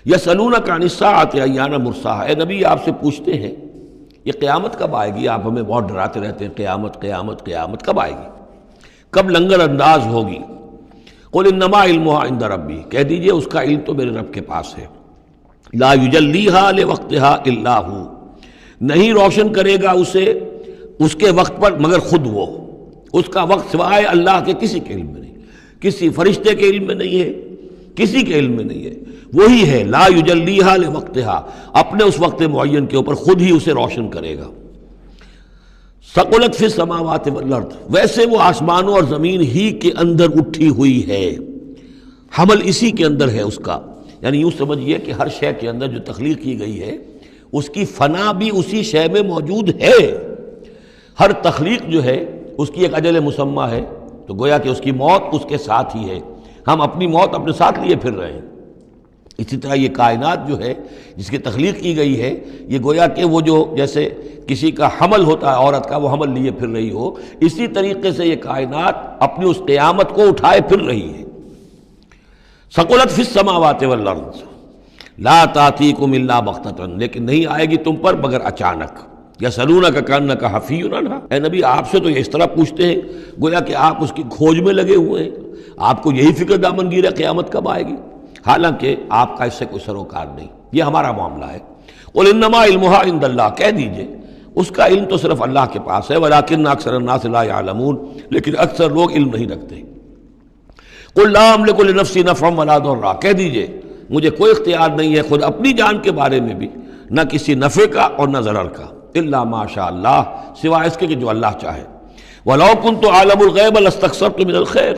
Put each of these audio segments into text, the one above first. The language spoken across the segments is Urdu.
یسألونک عن الساعۃ ایان مرساہا، اے نبی آپ سے پوچھتے ہیں یہ قیامت کب آئے گی؟ آپ ہمیں بہت ڈراتے رہتے ہیں قیامت قیامت قیامت کب آئے گی، کب لنگر انداز ہوگی؟ قل انما علمها عند ربی، کہہ دیجئے اس کا علم تو میرے رب کے پاس ہے، لا یجلیھا لوقتھا الا ھو، نہیں روشن کرے گا اسے اس کے وقت پر مگر خود وہ، اس کا وقت سوائے اللہ کے کسی کے علم میں نہیں، کسی فرشتے کے علم میں نہیں ہے، کسی کے علم میں نہیں ہے، وہی ہے لا یجلیھا لوقتھا، اپنے اس وقت معین کے اوپر خود ہی اسے روشن کرے گا۔ ثقلت فی السماوات والارض، ویسے وہ آسمانوں اور زمین ہی کے اندر اٹھی ہوئی ہے، حمل اسی کے اندر ہے اس کا، یعنی یوں سمجھیے کہ ہر شے کے اندر جو تخلیق کی گئی ہے اس کی فنا بھی اسی شے میں موجود ہے، ہر تخلیق جو ہے اس کی ایک اجل مسمى ہے، تو گویا کہ اس کی موت اس کے ساتھ ہی ہے، ہم اپنی موت اپنے ساتھ لیے پھر رہے ہیں۔ اسی طرح یہ کائنات جو ہے جس کی تخلیق کی گئی ہے، یہ گویا کہ وہ جو جیسے کسی کا حمل ہوتا ہے عورت کا، وہ حمل لیے پھر رہی ہو، اسی طریقے سے یہ کائنات اپنی اس قیامت کو اٹھائے پھر رہی ہے۔ ثقلت فی السماوات والارض لا تأتیکم الا بغتۃ، لیکن نہیں آئے گی تم پر مگر اچانک۔ یسألونک کأنک حفی عنہا، اے نبی آپ سے تو یہ اس طرح پوچھتے ہیں گویا کہ آپ اس کی کھوج میں لگے ہوئے ہیں، آپ کو یہی فکر دامن گیر ہے قیامت کب آئے گی، حالانکہ آپ کا اس سے کوئی سروکار نہیں، یہ ہمارا معاملہ ہے۔ قل انما علمها عند اللہ، کہہ دیجئے اس کا علم تو صرف اللہ کے پاس ہے، ولکن اکثر الناس لا يعلمون، لیکن اکثر لوگ علم نہیں رکھتے۔ قل لا املک لنفسی نفعا ولا ضرا، کہہ دیجئے مجھے کوئی اختیار نہیں ہے خود اپنی جان کے بارے میں بھی، نہ کسی نفع کا اور نہ ضرر کا، الا ما شاء اللہ، سوائے اس کے کہ جو اللہ چاہے۔ ولو كنت اعلم الغیب لاستكثرت من الخیر،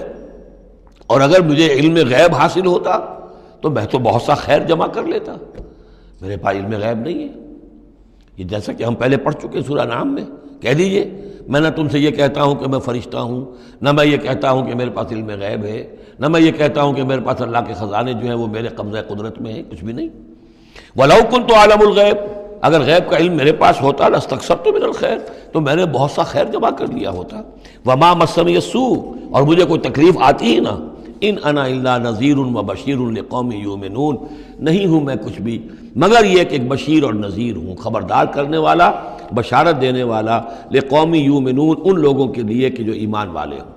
اور اگر مجھے علم غیب حاصل ہوتا تو میں تو بہت سا خیر جمع کر لیتا، میرے پاس علم غیب نہیں ہے۔ یہ جیسا کہ ہم پہلے پڑھ چکے سورہ نعم میں، کہہ دیجئے میں نہ تم سے یہ کہتا ہوں کہ میں فرشتہ ہوں، نہ میں یہ کہتا ہوں کہ میرے پاس علم غیب ہے، نہ میں یہ کہتا ہوں کہ میرے پاس اللہ کے خزانے جو ہیں وہ میرے قبضہ قدرت میں ہیں، کچھ بھی نہیں۔ وَلَوْ كُنْتُ أَعْلَمُ الْغَيْبَ، اگر غیب کا علم میرے پاس ہوتا لَاسْتَكْثَرْتُ مِنَ الْخَيْرِ، تو میں نے بہت سا خیر جمع کر لیا ہوتا۔ وَمَا مَسَّنِيَ السُّوءُ، اور مجھے کوئی تکلیف آتی ہی نہ۔ ان انا الا نذیر و بشیر لقوم یؤمنون، نہیں ہوں میں کچھ بھی مگر یہ کہ ایک بشیر اور نذیر ہوں، خبردار کرنے والا، بشارت دینے والا، لقوم یؤمنون، ان لوگوں کے لیے کہ جو ایمان والے ہوں۔